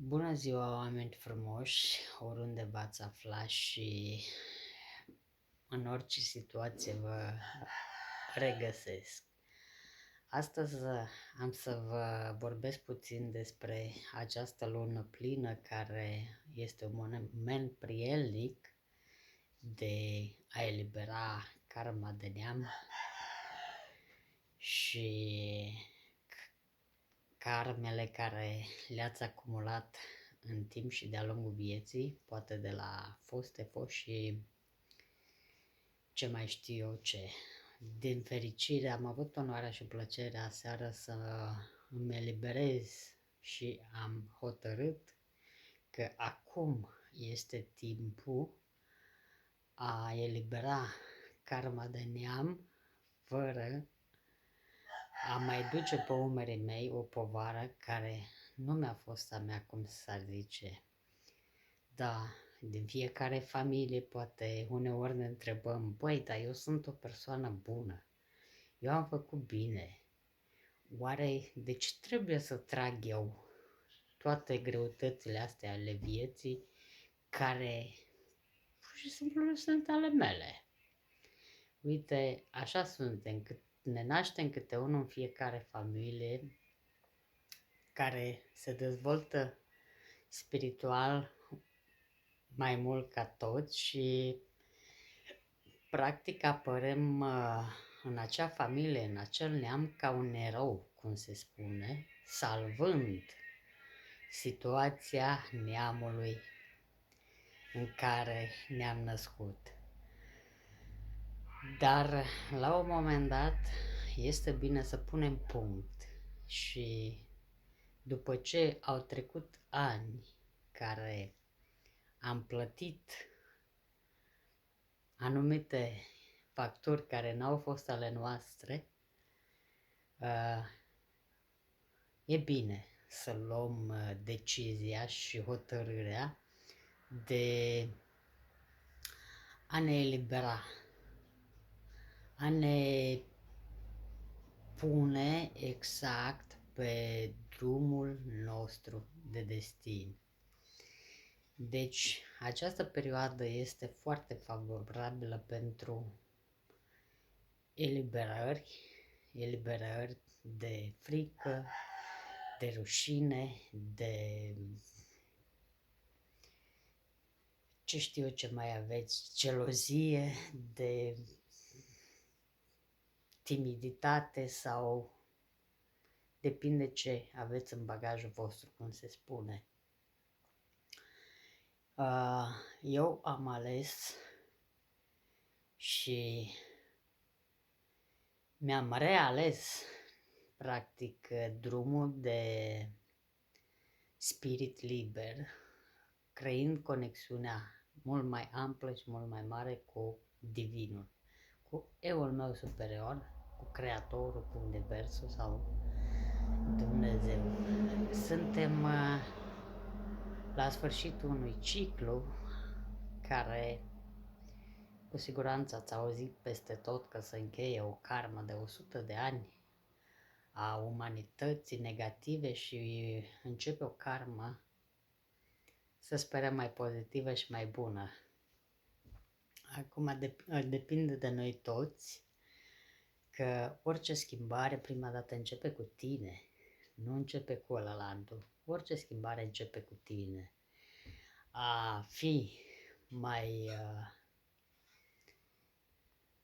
Bună ziua, oameni frumoși, oriunde v-ați afla și în orice situație vă regăsesc. Astăzi am să vă vorbesc puțin despre această lună plină care este un moment prielnic de a elibera karma de neam și karmele care le-ați acumulat în timp și de-a lungul vieții, poate de la foști și ce mai știu eu ce. Din fericire am avut onoarea și plăcerea aseară să îmi eliberez și am hotărât că acum este timpul a elibera karma de neam fără a mai duce pe umerii mei o povară care nu mi-a fost a mea, cum s-ar zice. Da, din fiecare familie poate uneori ne întrebăm, băi, dar eu sunt o persoană bună, eu am făcut bine, oare de ce trebuie să trag eu toate greutățile astea ale vieții care pur și simplu nu sunt ale mele? Uite, așa suntem, ne naștem câte unul în fiecare familie care se dezvoltă spiritual mai mult ca toți și practic apărăm în acea familie, în acel neam ca un erou, cum se spune, salvând situația neamului în care ne-am născut. Dar la un moment dat este bine să punem punct și după ce au trecut ani care am plătit anumite facturi care n-au fost ale noastre, e bine să luăm decizia și hotărârea de a ne elibera, a ne pune exact pe drumul nostru de destin. Deci, această perioadă este foarte favorabilă pentru eliberări de frică, de rușine, de ce știu eu ce mai aveți, gelozie, de timiditate sau depinde ce aveți în bagajul vostru, cum se spune. Eu am ales și mi-am reales practic drumul de spirit liber, creând conexiunea mult mai amplă și mult mai mare cu divinul, cu eul meu superior, cu creatorul, cu universul sau Dumnezeu. Suntem la sfârșitul unui ciclu care cu siguranță ați auzit peste tot că se încheie o karmă de 100 de ani a umanității negative și începe o karmă, să sperăm, mai pozitivă și mai bună. Acum depinde de noi toți că orice schimbare prima dată începe cu tine, nu începe cu ălalaltul. Orice schimbare începe cu tine. A fi mai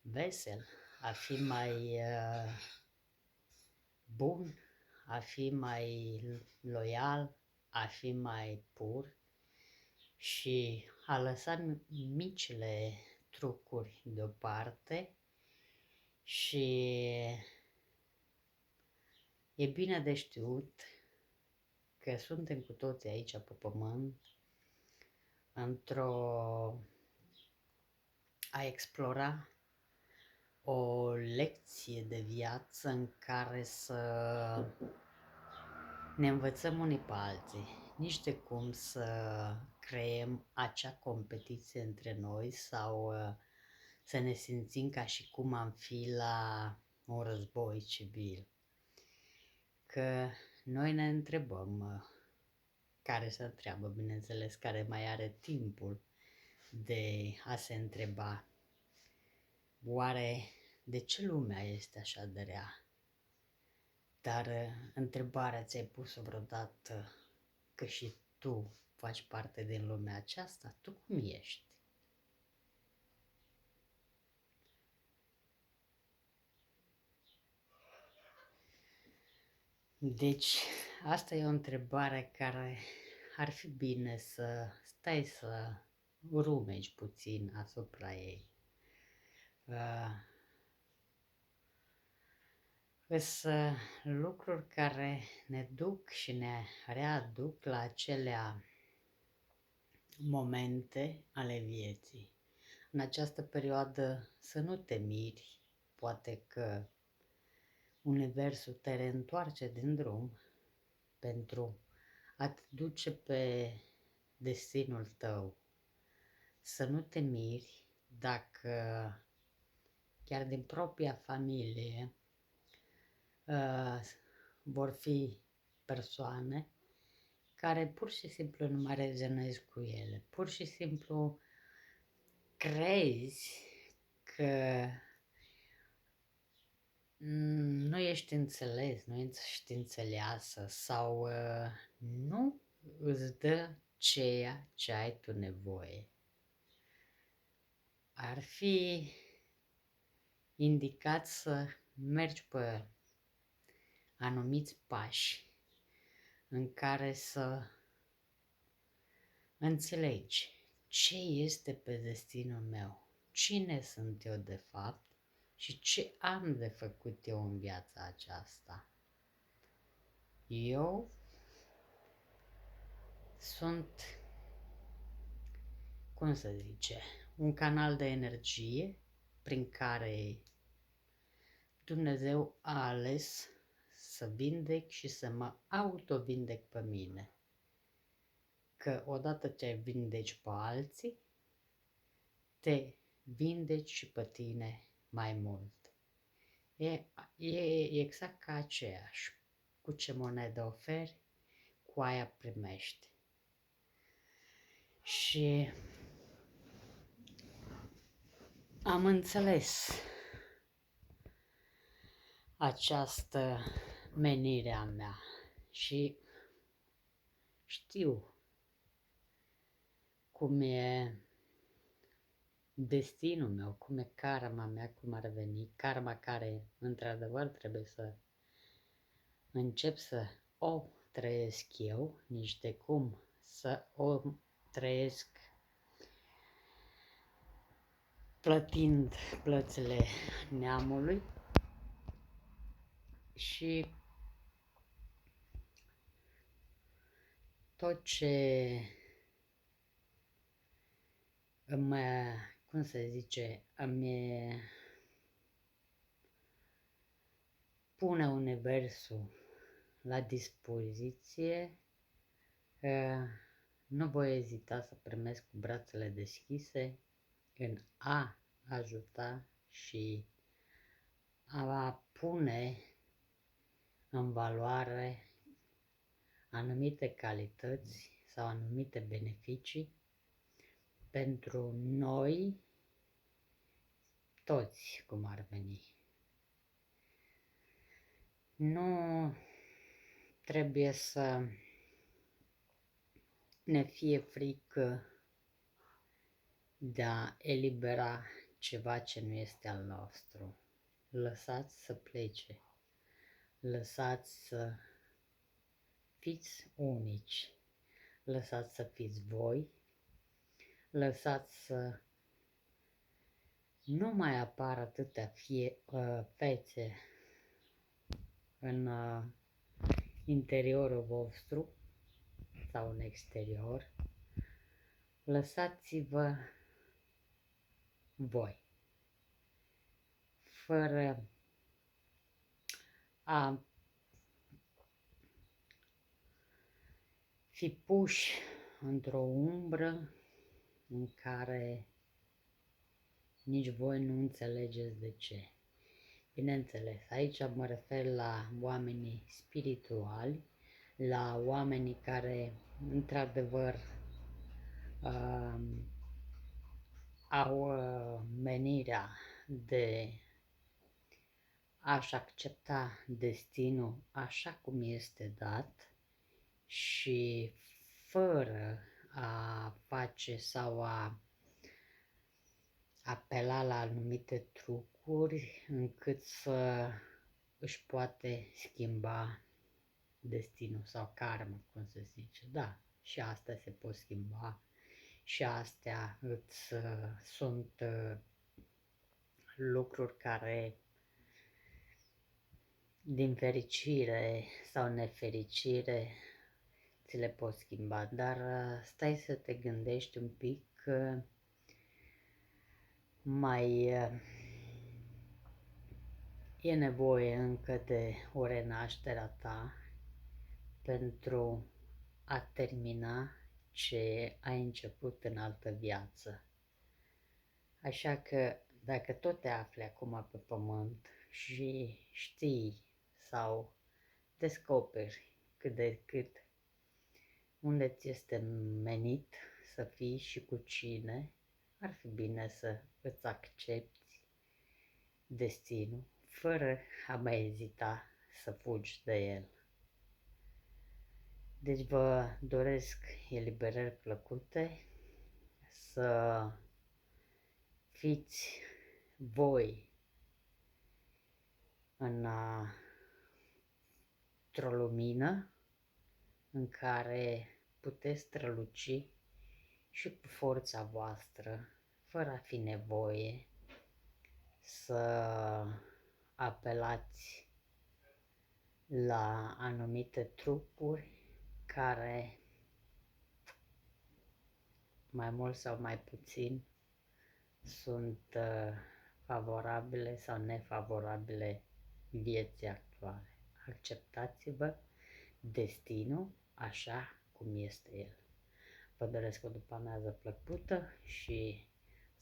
vesel, a fi mai bun, a fi mai loial, a fi mai pur și a lăsa micile trucuri deoparte și e bine de știut că suntem cu toții aici pe pământ a explora o lecție de viață în care să ne învățăm unii pe alții, nici de cum să creăm acea competiție între noi sau să ne simțim ca și cum am fi la un război civil. Că noi ne întrebăm, care se întreabă, bineînțeles, care mai are timpul de a se întreba, oare de ce lumea este așa de rea? Dar întrebarea ți-ai pus-o vreodată că și tu faci parte din lumea aceasta? Tu cum ești? Deci, asta e o întrebare care ar fi bine să stai să rumegi puțin asupra ei. Sunt lucruri care ne duc și ne readuc la acelea momente ale vieții. În această perioadă să nu te miri, poate că Universul te reîntoarce din drum pentru a te duce pe destinul tău. Să nu te miri dacă chiar din propria familie vor fi persoane care pur și simplu nu mai rezonezi cu ele. Pur și simplu crezi că nu ești înțeles, nu ești înțeleasă sau nu îți dă ceea ce ai tu nevoie. Ar fi indicat să mergi pe anumiți pași în care să înțelegi ce este pe destinul meu, cine sunt eu de fapt și ce am de făcut eu în viața aceasta. Eu sunt, cum să zice, un canal de energie prin care Dumnezeu a ales să vindec și să mă autovindec pe mine. Că odată ce vindeci pe alții, te vindeci și pe tine mai mult. E exact ca aceeași. Cu ce monedă oferi, cu aia primești. Și am înțeles această menire a mea și știu cum e destinul meu, cum e karma mea, cum ar veni, karma care într-adevăr trebuie să încep să o trăiesc eu, nici de cum să o trăiesc plătind plățile neamului și tot ce îmi, cum se zice, îmi pune Universul la dispoziție, nu voi ezita să primesc cu brațele deschise în a ajuta și a pune în valoare anumite calități sau anumite beneficii pentru noi toți, cum ar veni. Nu trebuie să ne fie frică de a elibera ceva ce nu este al nostru. Lăsați să plece, lăsați să fiți unici, lăsați să fiți voi, lăsați să nu mai apară atâtea fețe în interiorul vostru sau în exterior. Lăsați-vă voi, fără a fi puși într-o umbră în care nici voi nu înțelegeți de ce. Bineînțeles, aici mă refer la oamenii spirituali, la oamenii care într-adevăr au menirea de a-și accepta destinul așa cum este dat și fără a face sau a apela la anumite trucuri încât să își poate schimba destinul sau karma, cum se zice. Da, și astea se pot schimba și astea sunt lucruri care din fericire sau nefericire ți le poți schimba, dar stai să te gândești un pic mai e nevoie încă de o renaștere a ta pentru a termina ce ai început în altă viață. Așa că dacă tot te afli acum pe pământ și știi sau descoperi cât de cât unde ți este menit să fii și cu cine, ar fi bine să îți accepti destinul fără a mai ezita să fugi de el. Deci vă doresc eliberări plăcute, să fiți voi într-o lumină în care puteți străluci și cu forța voastră, fără a fi nevoie să apelați la anumite trucuri care mai mult sau mai puțin sunt favorabile sau nefavorabile vieții actuale. Acceptați-vă destinul așa cum este el. Vă doresc o după-amiază plăcută și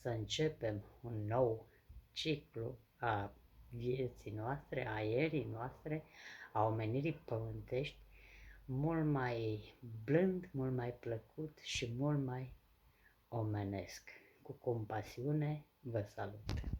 să începem un nou ciclu a vieții noastre, a ierii noastre, a omenirii pământești, mult mai blând, mult mai plăcut și mult mai omenesc. Cu compasiune vă salut!